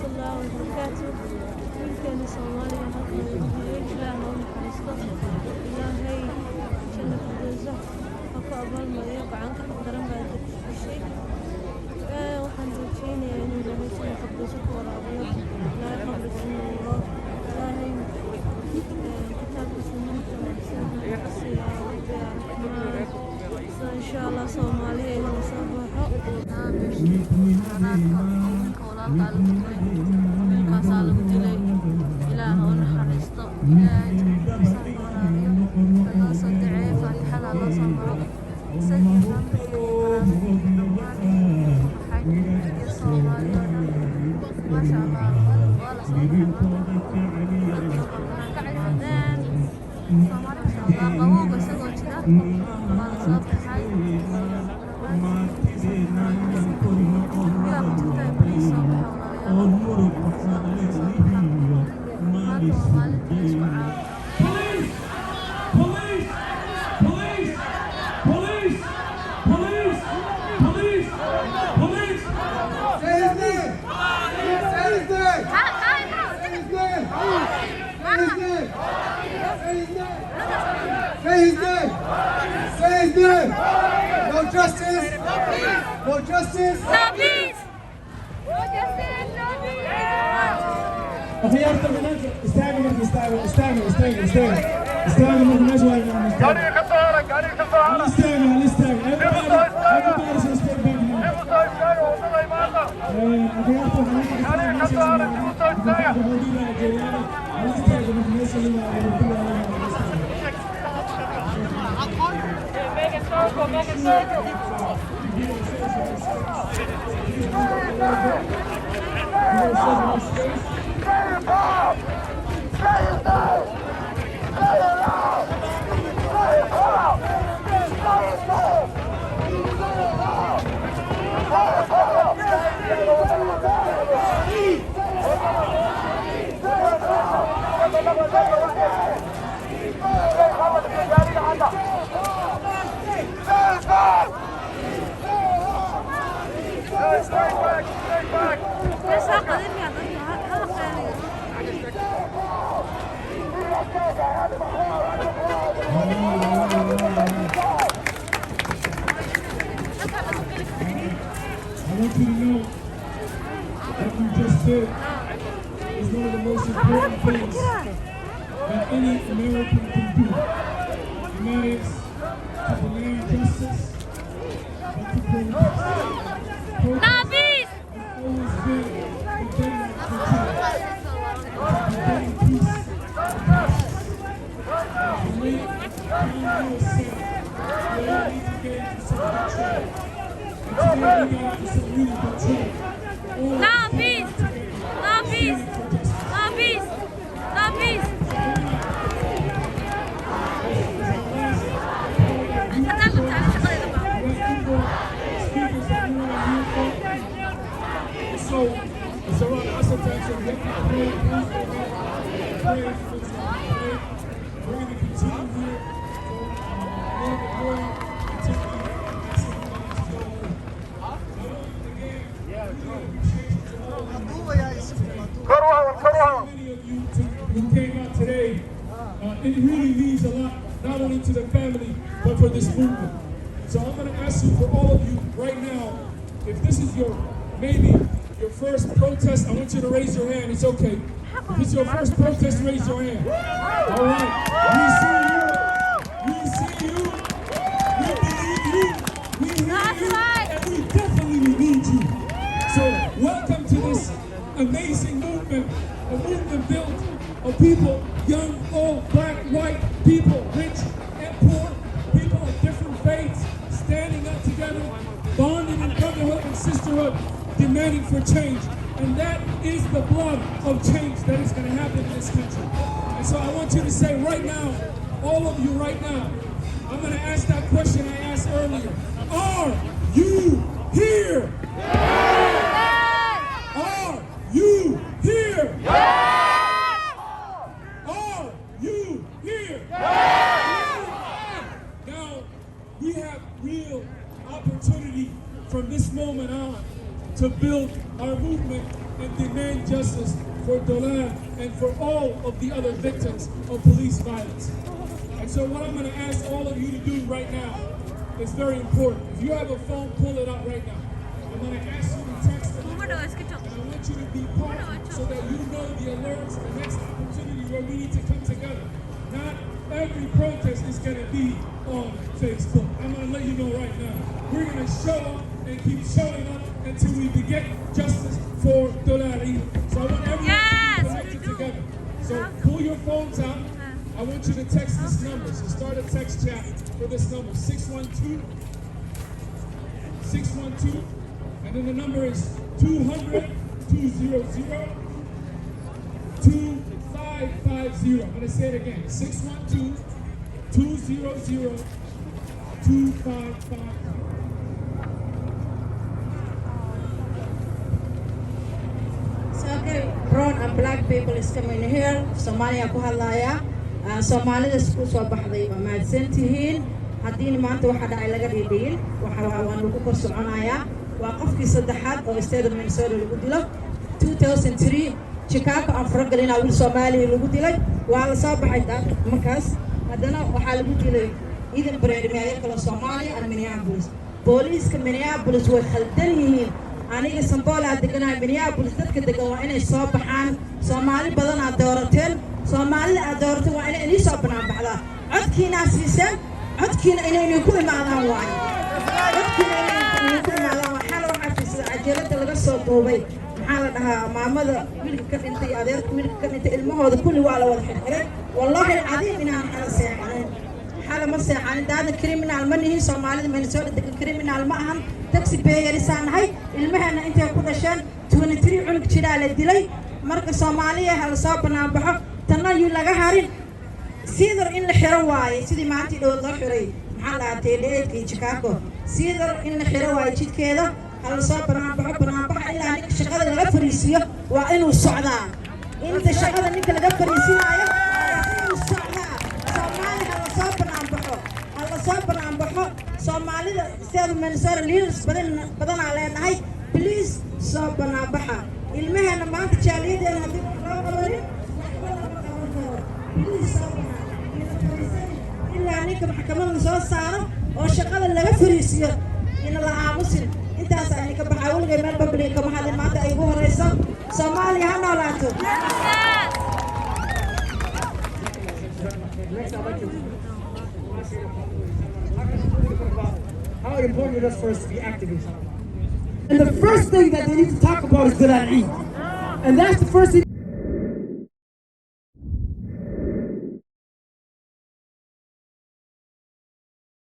الله وبركاته. كان Soomaaliya halkan ugu hooyo Ilaahay ha u naxariisto. Ilaahay jannada firdawsa ha ku abaalmariyo gacan ka daran baa dishay. Waxaan rajeynayaa inuu Ilaahay jannada firdawsa ku waraabiyo. Ilaahay qabriga inuu nuuro. Ilaahay kitaabkiisa nuurkiisa siiyo إن شاء الله Soomaaliya inuu soo Say his name! Say his name! No justice! No justice! No peace! No justice! No peace! أخيارته بنجم استاجم استاجم استاجم استاجم استاجم استاجم النجوى يا جماعة استاجم استاجم everybody should stay back now أخيارته Make it circle, make it circle. I want you to know what you just said is one of the most important things that any American can do. And that is to demand justice and to bring peace. No peace! It's always been the thing that continues. To bring peace and justice. And to make Kanye say, we all need to get into some control. No peace! No peace! No peace! No peace! So, it's around us sometimes we have to pray for we're going to continue here Many of you who came out today, it really means a lot, not only to the family, but for this movement. So I'm going to ask you, for all of you right now, if this is maybe your first protest, I want you to raise your hand. It's okay. If it's your first protest, raise your hand. All right. We see you. We see you. We believe you. We hear you. And we definitely need you. So welcome to this amazing movement, a movement built of people, young, old, black, white, people, rich and poor, people of different faiths, standing up together, bonding in brotherhood and sisterhood, demanding for change. And that is the blood of change that is going to happen in this country. And so I want you to say right now, all of you right now, I'm going to ask that question I asked earlier. Are you here? Are you here? Are you here? Now, we have real opportunity from this moment on to build our movement and demand justice for Dolan and for all of the other victims of police violence. And so what I'm going to ask all of you to do right now is very important. If you have a phone, pull it out right now. I'm going to ask you to text them. And I want you to be part so that you know the alerts, the next opportunity where we need to come together. Not every protest is going to be on Facebook. I'm going to let you know right now. We're going to show up and keep showing up until we get justice for Dolari. So I want everyone to be connected together. So pull your phones out. I want you to text this number. So start a text chat for this number, 612-612. And then the number is 200-200-2550. I'm going to say it again, 612-200-2550. Okay, brown and black people is coming here. Somalia ku hadlaya. Soomaalida isku soo baxday waa mahadsantihiin. Haddii maanta waxa dhacay laga dhigin, waxa waan lagu kor soconayaa. Waa qofkii saddexaad oo state of Minnesota lagu dilo. 2003 Chicago aan faragelina wiil Soomaali lagu dilay. Waa la soo baxay markaas. Haddana waxa lagu dilay ciidan bareerimaaya kala Soomaali and Minneapolis. Booliiska Minneapolis way khaldan yihiin. aniga Sambola deganahay Minneapolis dadka degan waa inay soo baxaan Soomaali badan aad doorateen Soomaalida aad doorateen waa inay soo banaan baxdaa codkiina siisaan codkiina inay ku imaadaan waay codkiina inay ku imaadaan waxa la xafiisada ajeelada laga soo duubay maxaa la dhahaa maamada wiilka ka dhintay adeerka wiilka ka dhintay ilmahooda kulli waa la wada xirxiray wallahi cadiim inaan xala seexanin حالا ما سيحان دادا كريمنال منهي سومالي منسودا دك كريمنال ما أهم تاكسي بيرسان هاي المهنة أنت يكون عشان 23 عنق شراء للدلي مركز سومالية هلا صابنا بحق تنا يلاقى هارين سيدر إن الحرواي سيدي ما أنتي لو ضحري محلا تيليت في شيكاغو سيدر إن الحرواي شيت كذا هلا صابنا بحق إلا أنك شغال الغفريسية وإنه السعداء أنت شغال أنك الغفريسية إنه السعداء صبر عن بحق Somali سيد منصور ليرس بدن علينا هاي بليز صبر عن بحق المهنة ما تشاليد أنا هذيك الرابطة بليز صبر إلا أنك محكمة نصوص صاروا والشغل اللي بفريسيا إن الله عامسين أنت أسألني كبحاول جمال ببليك ما هذا ما تأيبوه رئيسا Somali هنا ولا تو how important it is for us to be activists. And the first thing that they need to talk about is Bilal Eid. And that's the first thing.